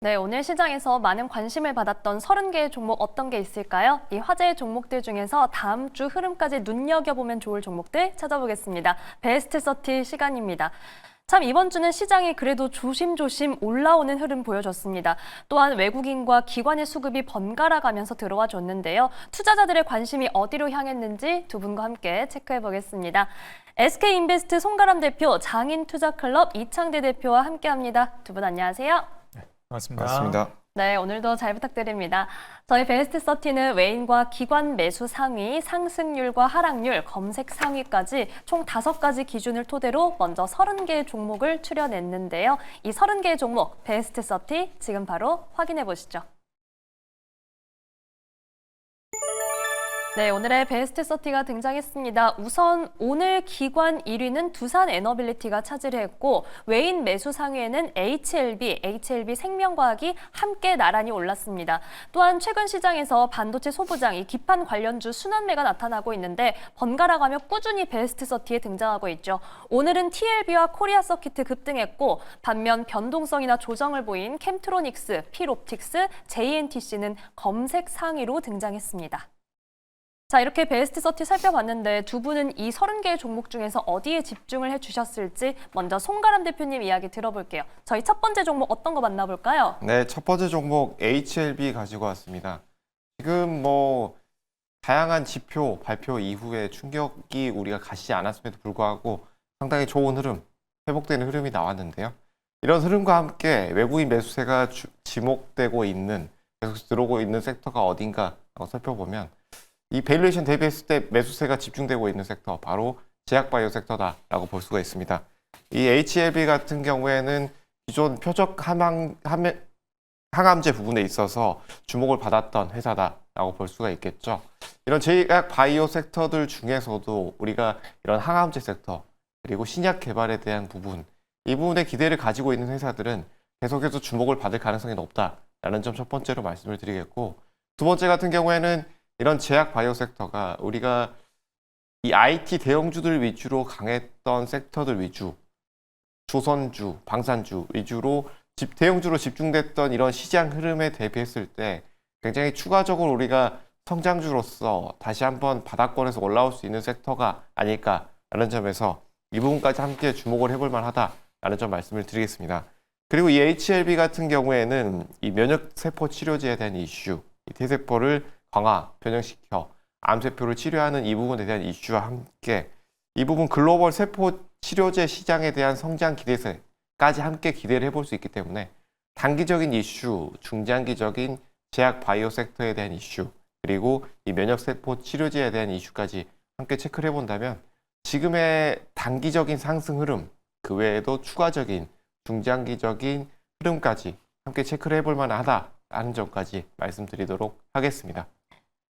네, 오늘 시장에서 많은 관심을 받았던 30개의 종목 어떤 게 있을까요? 이 화제의 종목들 중에서 다음 주 흐름까지 눈여겨보면 좋을 종목들 찾아보겠습니다. 베스트 30 시간입니다. 참 이번 주는 시장이 그래도 조심조심 올라오는 흐름 보여줬습니다. 또한 외국인과 기관의 수급이 번갈아 가면서 들어와 줬는데요. 투자자들의 관심이 어디로 향했는지 두 분과 함께 체크해 보겠습니다. SK인베스트 송가람 대표, 장인투자클럽 이창대 대표와 함께합니다. 두 분 안녕하세요. 반갑습니다. 맞습니다. 네, 오늘도 잘 부탁드립니다. 저희 베스트 30는 외인과 기관 매수 상위, 상승률과 하락률, 검색 상위까지 총 5가지 기준을 토대로 먼저 30개의 종목을 추려냈는데요. 이 30개의 종목 베스트 30 지금 바로 확인해 보시죠. 네, 오늘의 베스트 30가 등장했습니다. 우선 오늘 기관 1위는 두산에너빌리티가 차지를 했고 외인 매수 상위에는 HLB 생명과학이 함께 나란히 올랐습니다. 또한 최근 시장에서 반도체 소부장, 이 기판 관련주 순환매가 나타나고 있는데 번갈아가며 꾸준히 베스트 30에 등장하고 있죠. 오늘은 TLB와 코리아 서키트 급등했고 반면 변동성이나 조정을 보인 캠트로닉스, 필옵틱스, JNTC는 검색 상위로 등장했습니다. 자, 이렇게 베스트 30 살펴봤는데 두 분은 이 30개의 종목 중에서 어디에 집중을 해주셨을지 먼저 송가람 대표님 이야기 들어볼게요. 저희 첫 번째 종목 어떤 거 만나볼까요? 네, 첫 번째 종목 HLB 가지고 왔습니다. 지금 다양한 지표 발표 이후에 충격이 우리가 가시지 않았음에도 불구하고 상당히 좋은 흐름, 회복되는 흐름이 나왔는데요. 이런 흐름과 함께 외국인 매수세가 지목되고 있는, 계속 들어오고 있는 섹터가 어딘가라고 살펴보면 이 밸류에이션 대비했을 때 매수세가 집중되고 있는 섹터, 바로 제약바이오 섹터다라고 볼 수가 있습니다. 이 HLB 같은 경우에는 기존 표적 항암제 부분에 있어서 주목을 받았던 회사다라고 볼 수가 있겠죠. 이런 제약바이오 섹터들 중에서도 우리가 이런 항암제 섹터, 그리고 신약 개발에 대한 부분, 이 부분에 기대를 가지고 있는 회사들은 계속해서 주목을 받을 가능성이 높다라는 점 첫 번째로 말씀을 드리겠고, 두 번째 같은 경우에는 이런 제약 바이오 섹터가 우리가 이 IT 대형주들 위주로 강했던 섹터들 위주, 조선주, 방산주 위주로 대형주로 집중됐던 이런 시장 흐름에 대비했을 때 굉장히 추가적으로 우리가 성장주로서 다시 한번 바닥권에서 올라올 수 있는 섹터가 아닐까라는 점에서 이 부분까지 함께 주목을 해볼 만하다라는 점 말씀을 드리겠습니다. 그리고 이 HLB 같은 경우에는 이 면역세포 치료제에 대한 이슈, 이 T세포를 강화, 변형시켜 암세포를 치료하는 이 부분에 대한 이슈와 함께 이 부분 글로벌 세포 치료제 시장에 대한 성장 기대세까지 함께 기대를 해볼 수 있기 때문에 단기적인 이슈, 중장기적인 제약 바이오 섹터에 대한 이슈, 그리고 이 면역세포 치료제에 대한 이슈까지 함께 체크를 해본다면 지금의 단기적인 상승 흐름, 그 외에도 추가적인 중장기적인 흐름까지 함께 체크를 해볼 만하다라는 점까지 말씀드리도록 하겠습니다.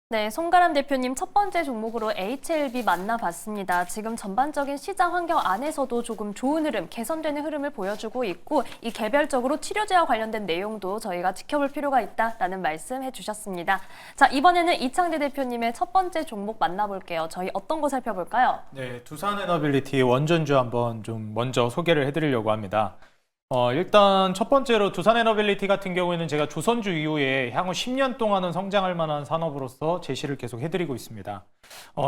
네, 송가람 대표님 첫 번째 종목으로 HLB 만나봤습니다. 지금 전반적인 시장 환경 안에서도 조금 좋은 흐름, 개선되는 흐름을 보여주고 있고 이 개별적으로 치료제와 관련된 내용도 저희가 지켜볼 필요가 있다라는 말씀 해주셨습니다. 자, 이번에는 이창대 대표님의 첫 번째 종목 만나볼게요. 저희 어떤 거 살펴볼까요? 네, 두산에너빌리티 원전주 한번 좀 먼저 소개를 해드리려고 합니다. 일단 첫 번째로 두산에너빌리티 같은 경우에는 제가 조선주 이후에 향후 10년 동안은 성장할 만한 산업으로서 제시를 계속 해드리고 있습니다.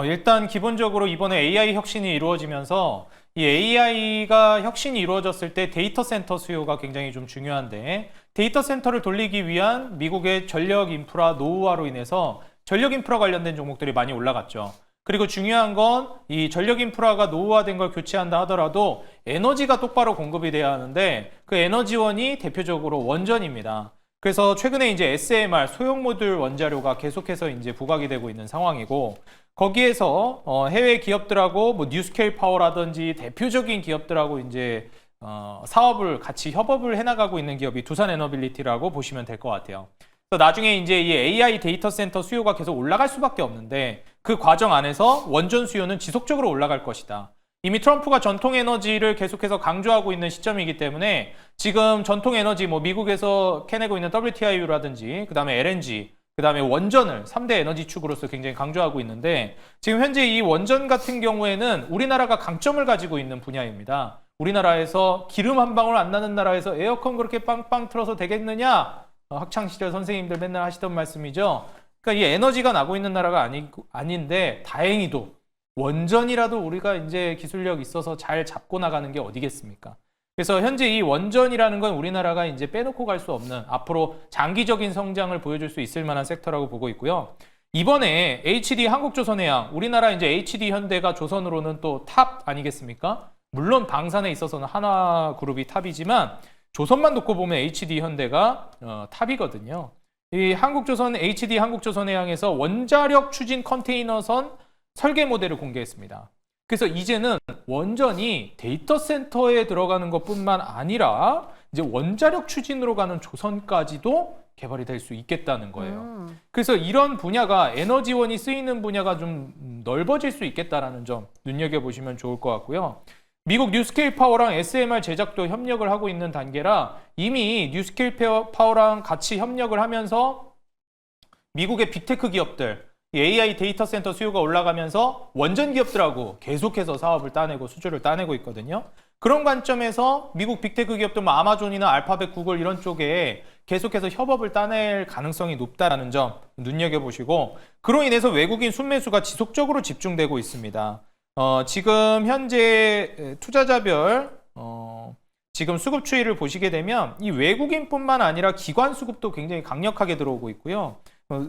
일단 기본적으로 이번에 AI 혁신이 이루어지면서 이 AI가 혁신이 이루어졌을 때 데이터 센터 수요가 굉장히 좀 중요한데, 데이터 센터를 돌리기 위한 미국의 전력 인프라 노후화로 인해서 전력 인프라 관련된 종목들이 많이 올라갔죠. 그리고 중요한 건 이 전력 인프라가 노후화된 걸 교체한다 하더라도 에너지가 똑바로 공급이 돼야 하는데 그 에너지원이 대표적으로 원전입니다. 그래서 최근에 이제 SMR 소형 모듈 원자료가 계속해서 이제 부각이 되고 있는 상황이고, 거기에서 해외 기업들하고 뭐 뉴스케일 파워라든지 대표적인 기업들하고 이제 사업을 같이 협업을 해나가고 있는 기업이 두산에너빌리티라고 보시면 될 것 같아요. 그래서 나중에 이제 이 AI 데이터 센터 수요가 계속 올라갈 수밖에 없는데 그 과정 안에서 원전 수요는 지속적으로 올라갈 것이다. 이미 트럼프가 전통 에너지를 계속해서 강조하고 있는 시점이기 때문에 지금 전통 에너지 뭐 미국에서 캐내고 있는 WTIU라든지 그다음에 LNG, 그다음에 원전을 3대 에너지 축으로서 굉장히 강조하고 있는데 지금 현재 이 원전 같은 경우에는 우리나라가 강점을 가지고 있는 분야입니다. 우리나라에서 기름 한 방울 안 나는 나라에서 에어컨 그렇게 빵빵 틀어서 되겠느냐? 학창시절 선생님들 맨날 하시던 말씀이죠. 그러니까 이 에너지가 나고 있는 나라가 아닌데 다행히도 원전이라도 우리가 이제 기술력 있어서 잘 잡고 나가는 게 어디겠습니까? 그래서 현재 이 원전이라는 건 우리나라가 이제 빼놓고 갈 수 없는 앞으로 장기적인 성장을 보여줄 수 있을 만한 섹터라고 보고 있고요. 이번에 HD 한국조선해양, 우리나라 이제 HD 현대가 조선으로는 또 탑 아니겠습니까? 물론 방산에 있어서는 하나그룹이 탑이지만 조선만 놓고 보면 HD 현대가 탑이거든요. 이 HD 한국조선해양에서 원자력 추진 컨테이너선 설계 모델을 공개했습니다. 그래서 이제는 원전이 데이터 센터에 들어가는 것뿐만 아니라 이제 원자력 추진으로 가는 조선까지도 개발이 될 수 있겠다는 거예요. 그래서 이런 분야가 에너지원이 쓰이는 분야가 좀 넓어질 수 있겠다라는 점 눈여겨보시면 좋을 것 같고요. 미국 뉴스케일 파워랑 SMR 제작도 협력을 하고 있는 단계라 이미 뉴스케일 파워랑 같이 협력을 하면서 미국의 빅테크 기업들, AI 데이터 센터 수요가 올라가면서 원전 기업들하고 계속해서 사업을 따내고 수주를 따내고 있거든요. 그런 관점에서 미국 빅테크 기업들 뭐 아마존이나 알파벳, 구글 이런 쪽에 계속해서 협업을 따낼 가능성이 높다라는 점 눈여겨보시고 그로 인해서 외국인 순매수가 지속적으로 집중되고 있습니다. 지금 현재 투자자별 지금 수급 추이를 보시게 되면 이 외국인뿐만 아니라 기관 수급도 굉장히 강력하게 들어오고 있고요.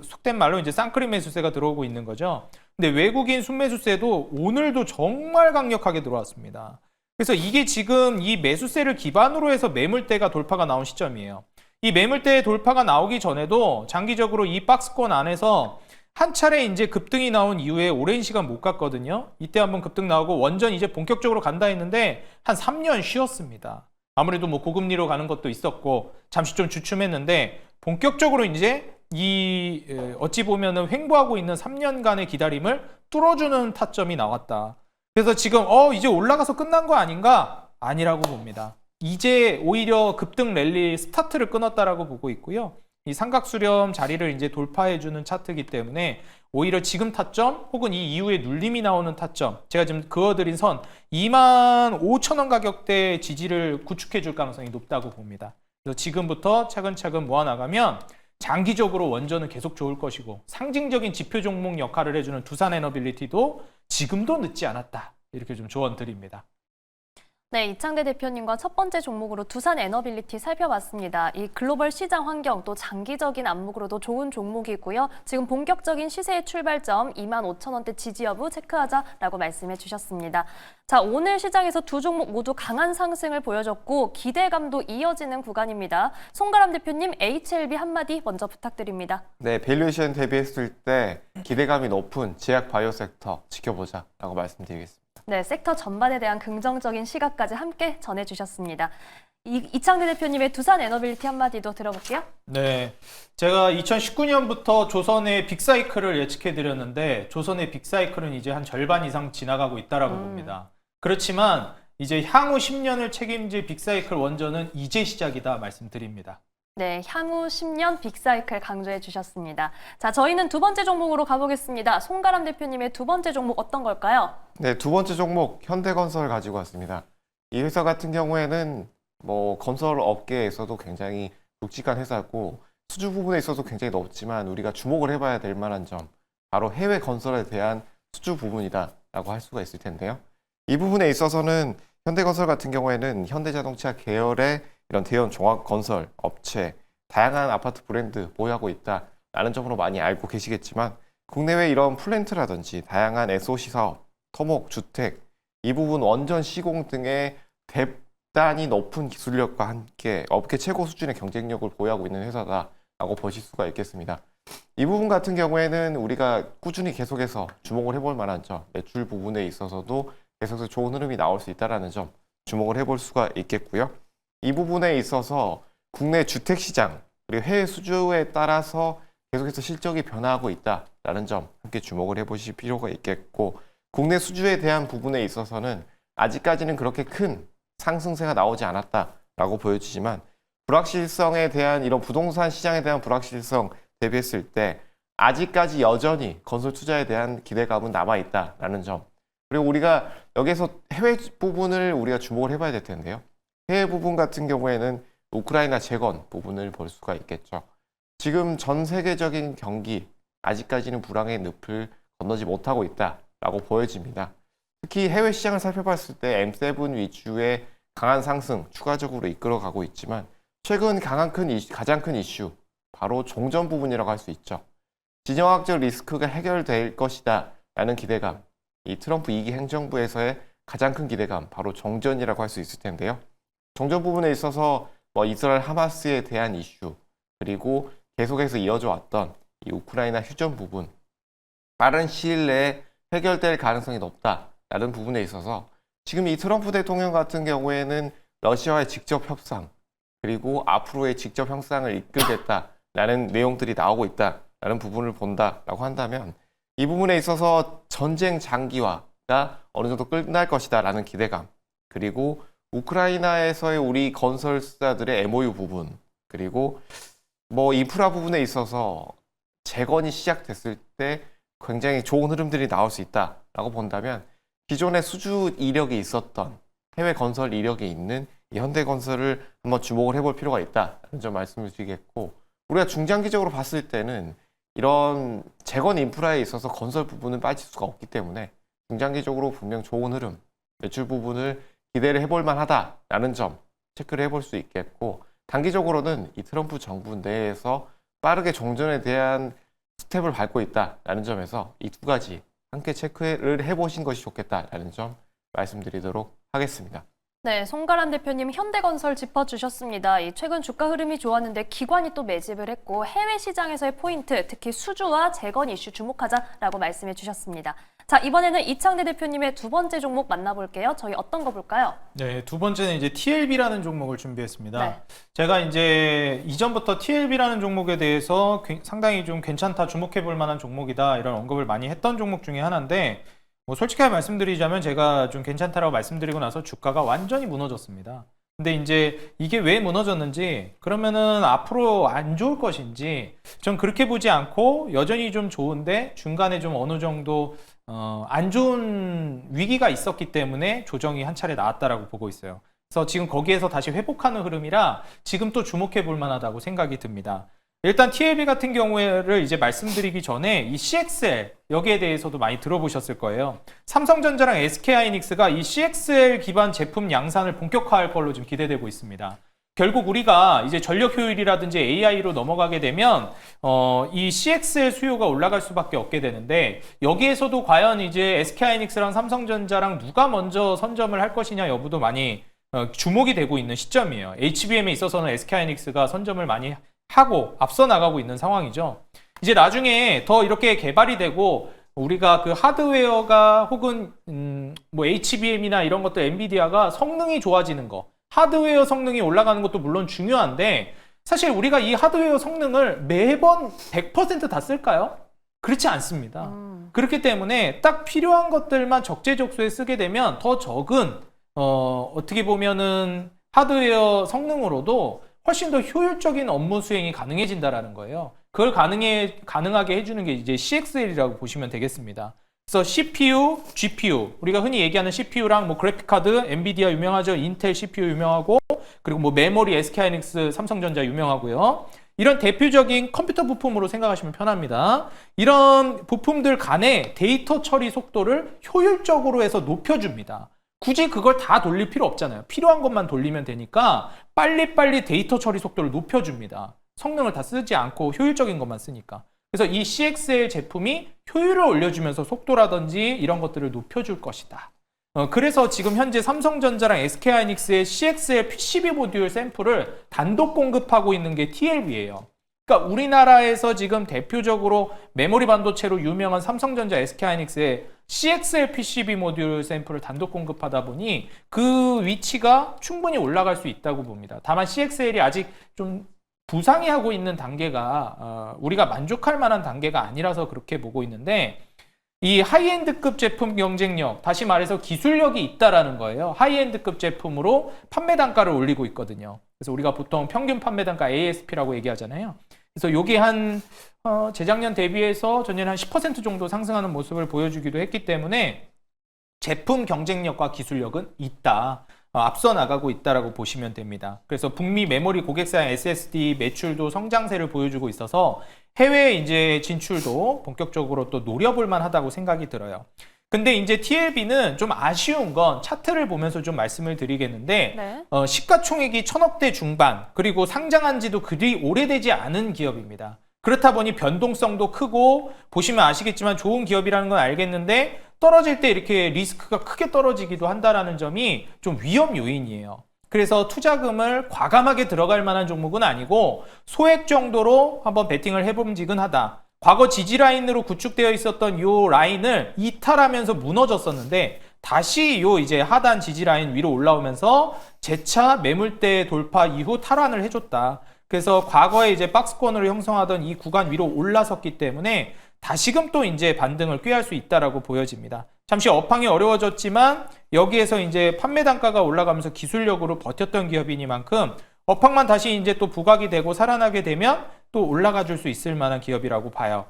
속된 말로 이제 쌍크림 매수세가 들어오고 있는 거죠. 근데 외국인 순매수세도 오늘도 정말 강력하게 들어왔습니다. 그래서 이게 지금 이 매수세를 기반으로 해서 매물대가 돌파가 나온 시점이에요. 이 매물대의 돌파가 나오기 전에도 장기적으로 이 박스권 안에서 한 차례 이제 급등이 나온 이후에 오랜 시간 못 갔거든요. 이때 한번 급등 나오고 원전 이제 본격적으로 간다 했는데 한 3년 쉬었습니다. 아무래도 뭐 고금리로 가는 것도 있었고 잠시 좀 주춤했는데 본격적으로 이제 이 어찌 보면은 횡보하고 있는 3년간의 기다림을 뚫어주는 타점이 나왔다. 그래서 지금 이제 올라가서 끝난 거 아닌가? 아니라고 봅니다. 이제 오히려 급등 랠리 스타트를 끊었다라고 보고 있고요. 이 삼각수렴 자리를 이제 돌파해주는 차트이기 때문에 오히려 지금 타점 혹은 이 이후에 눌림이 나오는 타점, 제가 지금 그어드린 선 25,000원 가격대 지지를 구축해줄 가능성이 높다고 봅니다. 그래서 지금부터 차근차근 모아나가면 장기적으로 원전은 계속 좋을 것이고 상징적인 지표 종목 역할을 해주는 두산에너빌리티도 지금도 늦지 않았다. 이렇게 좀 조언 드립니다. 네, 이창대 대표님과 첫 번째 종목으로 두산에너빌리티 살펴봤습니다. 이 글로벌 시장 환경 또 장기적인 안목으로도 좋은 종목이고요. 지금 본격적인 시세의 출발점 25,000원대 지지 여부 체크하자라고 말씀해 주셨습니다. 자, 오늘 시장에서 두 종목 모두 강한 상승을 보여줬고 기대감도 이어지는 구간입니다. 송가람 대표님, HLB 한마디 먼저 부탁드립니다. 네, 밸류에이션 대비했을 때 기대감이 높은 제약 바이오 섹터 지켜보자라고 말씀드리겠습니다. 네, 섹터 전반에 대한 긍정적인 시각까지 함께 전해주셨습니다. 이창대 대표님의 두산에너빌리티 한마디도 들어볼게요. 네, 제가 2019년부터 조선의 빅사이클을 예측해드렸는데 조선의 빅사이클은 이제 한 절반 이상 지나가고 있다라고 봅니다. 그렇지만 이제 향후 10년을 책임질 빅사이클 원전은 이제 시작이다 말씀드립니다. 네, 향후 10년 빅사이클 강조해 주셨습니다. 자, 저희는 두 번째 종목으로 가보겠습니다. 송가람 대표님의 두 번째 종목 어떤 걸까요? 네, 두 번째 종목 현대건설 가지고 왔습니다. 이 회사 같은 경우에는 뭐 건설 업계에서도 굉장히 굵직한 회사고 수주 부분에 있어서 굉장히 높지만 우리가 주목을 해봐야 될 만한 점 바로 해외 건설에 대한 수주 부분이다라고 할 수가 있을 텐데요. 이 부분에 있어서는 현대건설 같은 경우에는 현대자동차 계열의 이런 대형 종합건설 업체, 다양한 아파트 브랜드 보유하고 있다라는 점으로 많이 알고 계시겠지만 국내외 이런 플랜트라든지 다양한 SOC 사업, 토목, 주택, 이 부분 원전 시공 등의 대단히 높은 기술력과 함께 업계 최고 수준의 경쟁력을 보유하고 있는 회사다라고 보실 수가 있겠습니다. 이 부분 같은 경우에는 우리가 꾸준히 계속해서 주목을 해볼 만한 점, 매출 부분에 있어서도 계속해서 좋은 흐름이 나올 수 있다는 점 주목을 해볼 수가 있겠고요. 이 부분에 있어서 국내 주택시장 그리고 해외 수주에 따라서 계속해서 실적이 변화하고 있다라는 점 함께 주목을 해보실 필요가 있겠고 국내 수주에 대한 부분에 있어서는 아직까지는 그렇게 큰 상승세가 나오지 않았다라고 보여지지만 불확실성에 대한 이런 부동산 시장에 대한 불확실성 대비했을 때 아직까지 여전히 건설 투자에 대한 기대감은 남아있다라는 점 그리고 우리가 여기서 해외 부분을 우리가 주목을 해봐야 될 텐데요. 해외 부분 같은 경우에는 우크라이나 재건 부분을 볼 수가 있겠죠. 지금 전 세계적인 경기 아직까지는 불황의 늪을 건너지 못하고 있다라고 보여집니다. 특히 해외 시장을 살펴봤을 때 M7 위주의 강한 상승 추가적으로 이끌어가고 있지만 최근 가장 큰 이슈 바로 종전 부분이라고 할 수 있죠. 지정학적 리스크가 해결될 것이다 라는 기대감, 이 트럼프 2기 행정부에서의 가장 큰 기대감 바로 종전이라고 할 수 있을 텐데요. 종전 부분에 있어서 이스라엘 하마스에 대한 이슈 그리고 계속해서 이어져 왔던 이 우크라이나 휴전 부분 빠른 시일 내에 해결될 가능성이 높다라는 부분에 있어서 지금 이 트럼프 대통령 같은 경우에는 러시아와의 직접 협상 그리고 앞으로의 직접 협상을 이끌겠다라는 내용들이 나오고 있다라는 부분을 본다라고 한다면 이 부분에 있어서 전쟁 장기화가 어느 정도 끝날 것이다라는 기대감 그리고 우크라이나에서의 우리 건설사들의 MOU 부분 그리고 인프라 부분에 있어서 재건이 시작됐을 때 굉장히 좋은 흐름들이 나올 수 있다라고 본다면 기존의 수주 이력이 있었던 해외 건설 이력이 있는 이 현대건설을 한번 주목을 해볼 필요가 있다는 점 말씀을 드리겠고 우리가 중장기적으로 봤을 때는 이런 재건 인프라에 있어서 건설 부분은 빠질 수가 없기 때문에 중장기적으로 분명 좋은 흐름, 매출 부분을 기대를 해볼 만하다라는 점 체크를 해볼 수 있겠고 단기적으로는 이 트럼프 정부 내에서 빠르게 종전에 대한 스텝을 밟고 있다라는 점에서 이 두 가지 함께 체크를 해보신 것이 좋겠다라는 점 말씀드리도록 하겠습니다. 네, 송가란 대표님 현대건설 짚어주셨습니다. 이 최근 주가 흐름이 좋았는데 기관이 또 매집을 했고 해외 시장에서의 포인트, 특히 수주와 재건 이슈 주목하자라고 말씀해 주셨습니다. 자, 이번에는 이창대 대표님의 두 번째 종목 만나볼게요. 저희 어떤 거 볼까요? 네, 두 번째는 이제 TLB라는 종목을 준비했습니다. 네. 제가 이제 이전부터 TLB라는 종목에 대해서 상당히 좀 괜찮다, 주목해 볼 만한 종목이다 이런 언급을 많이 했던 종목 중에 하나인데 솔직하게 말씀드리자면 제가 좀 괜찮다라고 말씀드리고 나서 주가가 완전히 무너졌습니다. 근데 이제 이게 왜 무너졌는지 그러면은 앞으로 안 좋을 것인지 전 그렇게 보지 않고 여전히 좀 좋은데 중간에 좀 어느 정도 안 좋은 위기가 있었기 때문에 조정이 한 차례 나왔다라고 보고 있어요. 그래서 지금 거기에서 다시 회복하는 흐름이라 지금 또 주목해 볼 만하다고 생각이 듭니다. 일단 TLB 같은 경우를 이제 말씀드리기 전에 이 CXL 여기에 대해서도 많이 들어보셨을 거예요. 삼성전자랑 SK하이닉스가 이 CXL 기반 제품 양산을 본격화할 걸로 지금 기대되고 있습니다. 결국 우리가 이제 전력 효율이라든지 AI로 넘어가게 되면 이 CXL 수요가 올라갈 수밖에 없게 되는데 여기에서도 과연 이제 SK하이닉스랑 삼성전자랑 누가 먼저 선점을 할 것이냐 여부도 많이 주목이 되고 있는 시점이에요. HBM에 있어서는 SK하이닉스가 선점을 많이 하고 앞서 나가고 있는 상황이죠. 이제 나중에 더 이렇게 개발이 되고 우리가 그 하드웨어가 혹은 HBM이나 이런 것들 엔비디아가 성능이 좋아지는 거 하드웨어 성능이 올라가는 것도 물론 중요한데 사실 우리가 이 하드웨어 성능을 매번 100% 다 쓸까요? 그렇지 않습니다. 그렇기 때문에 딱 필요한 것들만 적재적소에 쓰게 되면 더 적은 어떻게 보면은 하드웨어 성능으로도 훨씬 더 효율적인 업무 수행이 가능해진다라는 거예요. 그걸 가능하게 해주는 게 이제 CXL이라고 보시면 되겠습니다. 그래서 CPU, GPU, 우리가 흔히 얘기하는 CPU랑 그래픽카드, 엔비디아 유명하죠. 인텔 CPU 유명하고, 그리고 메모리, SK하이닉스, 삼성전자 유명하고요. 이런 대표적인 컴퓨터 부품으로 생각하시면 편합니다. 이런 부품들 간의 데이터 처리 속도를 효율적으로 해서 높여줍니다. 굳이 그걸 다 돌릴 필요 없잖아요. 필요한 것만 돌리면 되니까 빨리빨리 데이터 처리 속도를 높여줍니다. 성능을 다 쓰지 않고 효율적인 것만 쓰니까. 그래서 이 CXL 제품이 효율을 올려주면서 속도라든지 이런 것들을 높여줄 것이다. 그래서 지금 현재 삼성전자랑 SK하이닉스의 CXL PCB 모듈 샘플을 단독 공급하고 있는 게 TLB예요. 그러니까 우리나라에서 지금 대표적으로 메모리 반도체로 유명한 삼성전자, SK하이닉스의 CXL PCB 모듈 샘플을 단독 공급하다 보니 그 위치가 충분히 올라갈 수 있다고 봅니다. 다만 CXL이 아직 좀 부상이 하고 있는 단계가 우리가 만족할 만한 단계가 아니라서 그렇게 보고 있는데 이 하이엔드급 제품 경쟁력, 다시 말해서 기술력이 있다라는 거예요. 하이엔드급 제품으로 판매 단가를 올리고 있거든요. 그래서 우리가 보통 평균 판매 단가 ASP라고 얘기하잖아요. 그래서 이게 한 재작년 대비해서 전년 한 10% 정도 상승하는 모습을 보여주기도 했기 때문에 제품 경쟁력과 기술력은 있다. 앞서 나가고 있다라고 보시면 됩니다. 그래서 북미 메모리 고객사양 SSD 매출도 성장세를 보여주고 있어서 해외 이제 진출도 본격적으로 또 노려볼 만하다고 생각이 들어요. 근데 이제 TLB는 좀 아쉬운 건 차트를 보면서 좀 말씀을 드리겠는데 네. 시가총액이 1000억대 중반 그리고 상장한 지도 그리 오래되지 않은 기업입니다. 그렇다 보니 변동성도 크고 보시면 아시겠지만 좋은 기업이라는 건 알겠는데 떨어질 때 이렇게 리스크가 크게 떨어지기도 한다라는 점이 좀 위험 요인이에요. 그래서 투자금을 과감하게 들어갈 만한 종목은 아니고 소액 정도로 한번 베팅을 해봄직은하다. 과거 지지 라인으로 구축되어 있었던 이 라인을 이탈하면서 무너졌었는데 다시 요 이제 하단 지지 라인 위로 올라오면서 재차 매물대 돌파 이후 탈환을 해줬다. 그래서 과거에 이제 박스권으로 형성하던 이 구간 위로 올라섰기 때문에 다시금 또 이제 반등을 꾀할 수 있다라고 보여집니다. 잠시 업황이 어려워졌지만 여기에서 이제 판매 단가가 올라가면서 기술력으로 버텼던 기업이니만큼 업황만 다시 이제 또 부각이 되고 살아나게 되면 또 올라가 줄 수 있을 만한 기업이라고 봐요.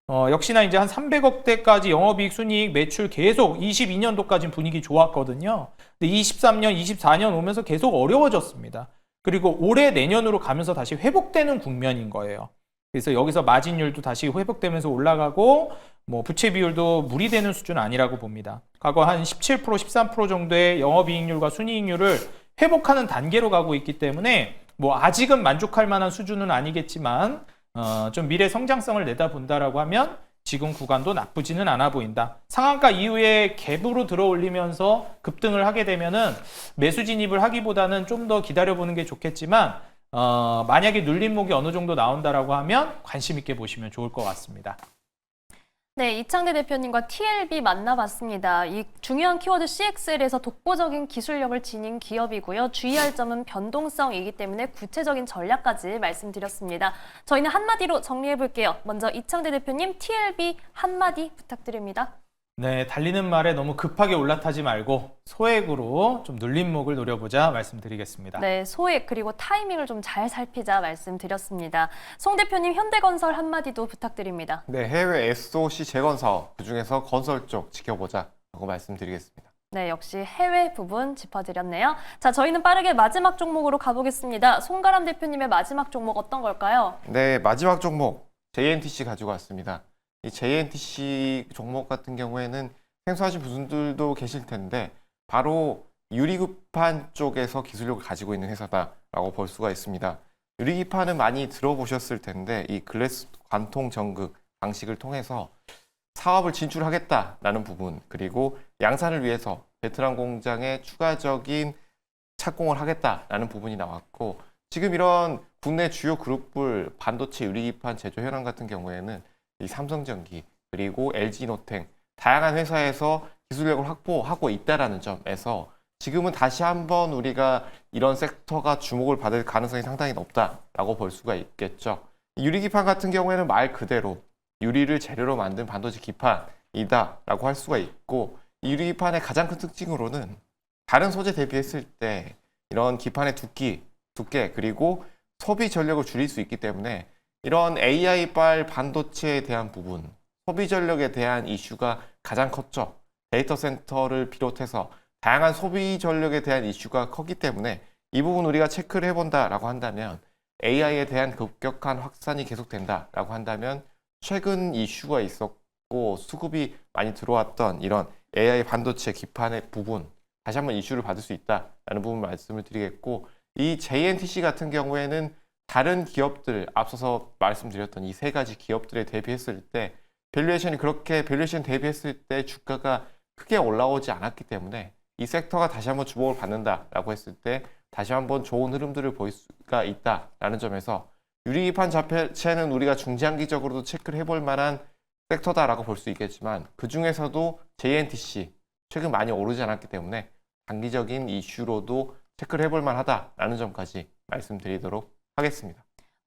역시나 이제 한 300억대까지 영업이익, 순이익, 매출 계속 22년도까지는 분위기 좋았거든요. 근데 23년, 24년 오면서 계속 어려워졌습니다. 그리고 올해 내년으로 가면서 다시 회복되는 국면인 거예요. 그래서 여기서 마진율도 다시 회복되면서 올라가고 뭐 부채 비율도 무리되는 수준은 아니라고 봅니다. 과거 한 17%, 13% 정도의 영업이익률과 순이익률을 회복하는 단계로 가고 있기 때문에 뭐 아직은 만족할 만한 수준은 아니겠지만 좀 미래 성장성을 내다본다라고 하면 지금 구간도 나쁘지는 않아 보인다. 상한가 이후에 갭으로 들어 올리면서 급등을 하게 되면은 매수 진입을 하기보다는 좀 더 기다려보는 게 좋겠지만 만약에 눌림목이 어느 정도 나온다라고 하면 관심 있게 보시면 좋을 것 같습니다. 네, 이창대 대표님과 TLB 만나봤습니다. 이 중요한 키워드 CXL에서 독보적인 기술력을 지닌 기업이고요. 주의할 점은 변동성이기 때문에 구체적인 전략까지 말씀드렸습니다. 저희는 한마디로 정리해볼게요. 먼저 이창대 대표님, TLB 한마디 부탁드립니다. 네, 달리는 말에 너무 급하게 올라타지 말고 소액으로 좀 눌림목을 노려보자 말씀드리겠습니다. 네, 소액 그리고 타이밍을 좀 잘 살피자 말씀드렸습니다. 송 대표님, 현대건설 한마디도 부탁드립니다. 네, 해외 SOC 재건 사업 그중에서 건설 쪽 지켜보자라고 말씀드리겠습니다. 네, 역시 해외 부분 짚어드렸네요. 자, 저희는 빠르게 마지막 종목으로 가보겠습니다. 송가람 대표님의 마지막 종목 어떤 걸까요? 네, 마지막 종목 JNTC 가지고 왔습니다. 이 JNTC 종목 같은 경우에는 생소하신 분들도 계실 텐데 바로 유리급판 쪽에서 기술력을 가지고 있는 회사다라고 볼 수가 있습니다. 유리기판은 많이 들어보셨을 텐데 이 글래스 관통 전극 방식을 통해서 사업을 진출하겠다라는 부분, 그리고 양산을 위해서 베트남 공장에 추가적인 착공을 하겠다라는 부분이 나왔고, 지금 이런 국내 주요 그룹들 반도체 유리기판 제조 현황 같은 경우에는 이 삼성전기 그리고 LG노텍 다양한 회사에서 기술력을 확보하고 있다라는 점에서 지금은 다시 한번 우리가 이런 섹터가 주목을 받을 가능성이 상당히 높다라고 볼 수가 있겠죠. 유리기판 같은 경우에는 말 그대로 유리를 재료로 만든 반도체 기판이다라고 할 수가 있고, 이 유리기판의 가장 큰 특징으로는 다른 소재 대비했을 때 이런 기판의 두께 그리고 소비 전력을 줄일 수 있기 때문에 이런 AI발 반도체에 대한 부분, 소비 전력에 대한 이슈가 가장 컸죠. 데이터 센터를 비롯해서 다양한 소비 전력에 대한 이슈가 컸기 때문에 이 부분 우리가 체크를 해본다라고 한다면, AI에 대한 급격한 확산이 계속된다라고 한다면 최근 이슈가 있었고 수급이 많이 들어왔던 이런 AI 반도체 기판의 부분 다시 한번 이슈를 받을 수 있다라는 부분 말씀을 드리겠고, 이 JNTC 같은 경우에는 다른 기업들, 앞서서 말씀드렸던 이 세 가지 기업들에 대비했을 때 밸류에이션 대비했을 때 주가가 크게 올라오지 않았기 때문에 이 섹터가 다시 한번 주목을 받는다라고 했을 때 다시 한번 좋은 흐름들을 보일 수가 있다라는 점에서 유리기판 자체는 우리가 중장기적으로도 체크를 해볼 만한 섹터다라고 볼 수 있겠지만, 그 중에서도 JNTC 최근 많이 오르지 않았기 때문에 단기적인 이슈로도 체크를 해볼 만하다라는 점까지 말씀드리도록 하겠습니다.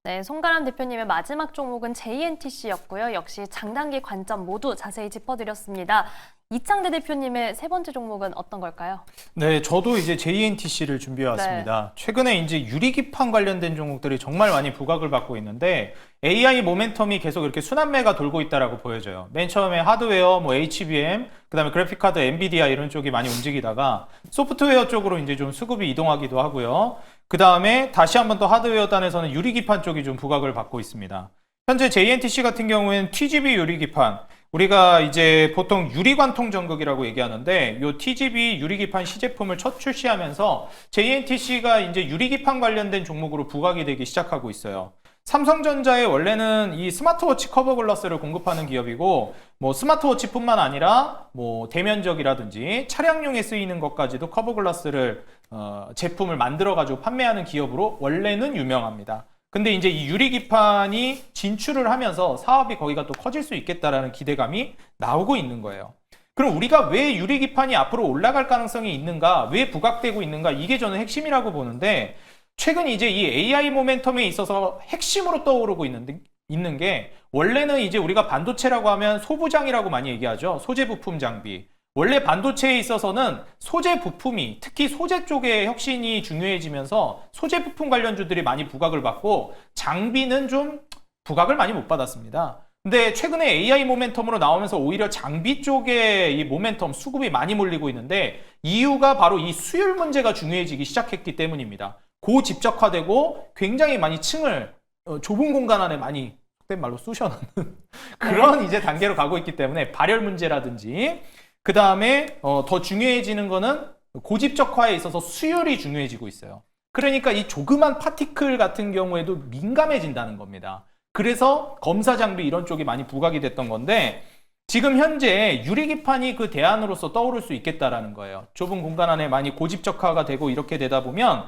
네, 송가람 대표님의 마지막 종목은 JNTC였고요. 역시 장단기 관점 모두 자세히 짚어드렸습니다. 이창대 대표님의 세 번째 종목은 어떤 걸까요? 네, 저도 이제 JNTC를 준비해 왔습니다. 최근에 이제 유리기판 관련된 종목들이 정말 많이 부각을 받고 있는데 AI 모멘텀이 계속 이렇게 순환매가 돌고 있다라고 보여져요. 맨 처음에 하드웨어, 뭐 HBM, 그다음에 그래픽카드, 엔비디아 이런 쪽이 많이 움직이다가 소프트웨어 쪽으로 이제 좀 수급이 이동하기도 하고요. 그다음에 다시 한번 또 하드웨어 단에서는 유리기판 쪽이 좀 부각을 받고 있습니다. 현재 JNTC 같은 경우에는 TGV 유리기판, 우리가 이제 보통 유리관통 전극이라고 얘기하는데 이 TGV 유리기판 시제품을 첫 출시하면서 JNTC가 이제 유리기판 관련된 종목으로 부각이 되기 시작하고 있어요. 삼성전자의 원래는 이 스마트워치 커버 글라스를 공급하는 기업이고 뭐 스마트워치뿐만 아니라 뭐 대면적이라든지 차량용에 쓰이는 것까지도 커버 글라스를 제품을 만들어 가지고 판매하는 기업으로 원래는 유명합니다. 근데 이제 이 유리기판이 진출을 하면서 사업이 거기가 또 커질 수 있겠다라는 기대감이 나오고 있는 거예요. 그럼 우리가 왜 유리기판이 앞으로 올라갈 가능성이 있는가, 왜 부각되고 있는가, 이게 저는 핵심이라고 보는데 최근 이제 이 AI 모멘텀에 있어서 핵심으로 떠오르고 있는 게 원래는 이제 우리가 반도체라고 하면 소부장이라고 많이 얘기하죠. 소재 부품 장비. 원래 반도체에 있어서는 소재 부품이 특히 소재 쪽의 혁신이 중요해지면서 소재 부품 관련주들이 많이 부각을 받고 장비는 좀 부각을 많이 못 받았습니다. 근데 최근에 AI 모멘텀으로 나오면서 오히려 장비 쪽에 이 모멘텀 수급이 많이 몰리고 있는데 이유가 바로 이 수율 문제가 중요해지기 시작했기 때문입니다. 고집적화되고 굉장히 많이 층을 좁은 공간 안에 많이 속된 말로 쑤셔넣는 그런 이제 단계로 가고 있기 때문에 발열 문제라든지 그 다음에 더 중요해지는 거는 고집적화에 있어서 수율이 중요해지고 있어요. 그러니까 이 조그만 파티클 같은 경우에도 민감해진다는 겁니다. 그래서 검사 장비 이런 쪽이 많이 부각이 됐던 건데 지금 현재 유리기판이 그 대안으로서 떠오를 수 있겠다라는 거예요. 좁은 공간 안에 많이 고집적화가 되고 이렇게 되다 보면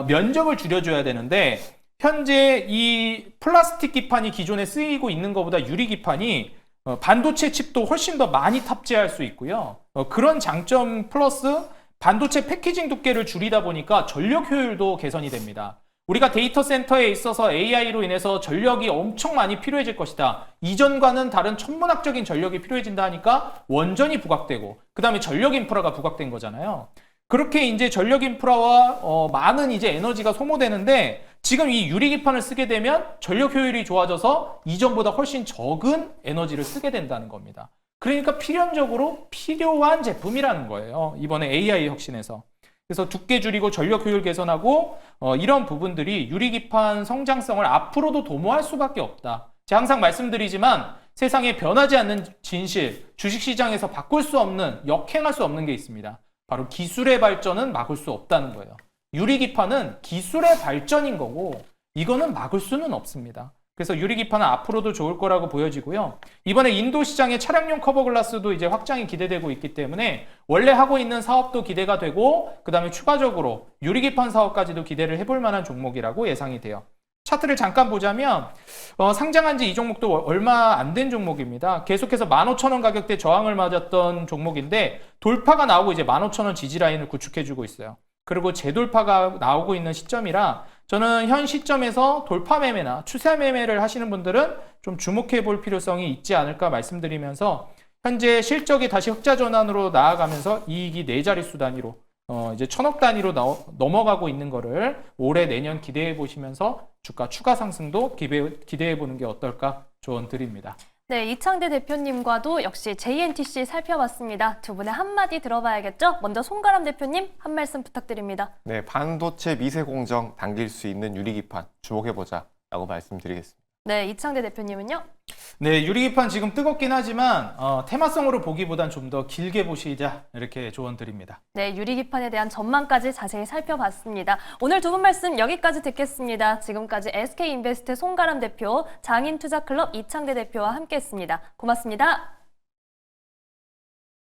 면적을 줄여줘야 되는데 현재 이 플라스틱 기판이 기존에 쓰이고 있는 것보다 유리기판이 반도체 칩도 훨씬 더 많이 탑재할 수 있고요. 그런 장점 플러스 반도체 패키징 두께를 줄이다 보니까 전력 효율도 개선이 됩니다. 우리가 데이터 센터에 있어서 AI로 인해서 전력이 엄청 많이 필요해질 것이다. 이전과는 다른 천문학적인 전력이 필요해진다 하니까 원전이 부각되고 그 다음에 전력 인프라가 부각된 거잖아요. 그렇게 이제 전력 인프라와 많은 이제 에너지가 소모되는데 지금 이 유리기판을 쓰게 되면 전력 효율이 좋아져서 이전보다 훨씬 적은 에너지를 쓰게 된다는 겁니다. 그러니까 필연적으로 필요한 제품이라는 거예요. 이번에 AI 혁신에서. 그래서 두께 줄이고 전력 효율 개선하고 이런 부분들이 유리기판 성장성을 앞으로도 도모할 수밖에 없다. 제가 항상 말씀드리지만 세상에 변하지 않는 진실, 주식시장에서 바꿀 수 없는, 역행할 수 없는 게 있습니다. 바로 기술의 발전은 막을 수 없다는 거예요. 유리기판은 기술의 발전인 거고 이거는 막을 수는 없습니다. 그래서 유리기판은 앞으로도 좋을 거라고 보여지고요. 이번에 인도 시장의 차량용 커버 글라스도 이제 확장이 기대되고 있기 때문에 원래 하고 있는 사업도 기대가 되고 그 다음에 추가적으로 유리기판 사업까지도 기대를 해볼 만한 종목이라고 예상이 돼요. 차트를 잠깐 보자면 상장한 지 이 종목도 얼마 안 된 종목입니다. 계속해서 15,000원 가격대 저항을 맞았던 종목인데 돌파가 나오고 이제 15,000원 지지 라인을 구축해주고 있어요. 그리고 재돌파가 나오고 있는 시점이라 저는 현 시점에서 돌파 매매나 추세 매매를 하시는 분들은 좀 주목해 볼 필요성이 있지 않을까 말씀드리면서 현재 실적이 다시 흑자 전환으로 나아가면서 이익이 4자릿수 단위로 이제 1,000억 단위로 넘어가고 있는 거를 올해 내년 기대해 보시면서 주가 추가 상승도 기대해 보는 게 어떨까 조언 드립니다. 네, 이창대 대표님과도 역시 JNTC 살펴봤습니다. 두 분의 한마디 들어봐야겠죠? 먼저 송가람 대표님 한 말씀 부탁드립니다. 네, 반도체 미세 공정 당길 수 있는 유리기판 주목해보자 라고 말씀드리겠습니다. 네, 이창대 대표님은요? 네, 유리기판 지금 뜨겁긴 하지만 테마성으로 보기보단 좀 더 길게 보시자 이렇게 조언 드립니다. 네, 유리기판에 대한 전망까지 자세히 살펴봤습니다. 오늘 두 분 말씀 여기까지 듣겠습니다. 지금까지 SK인베스트 송가람 대표, 장인투자클럽 이창대 대표와 함께했습니다. 고맙습니다.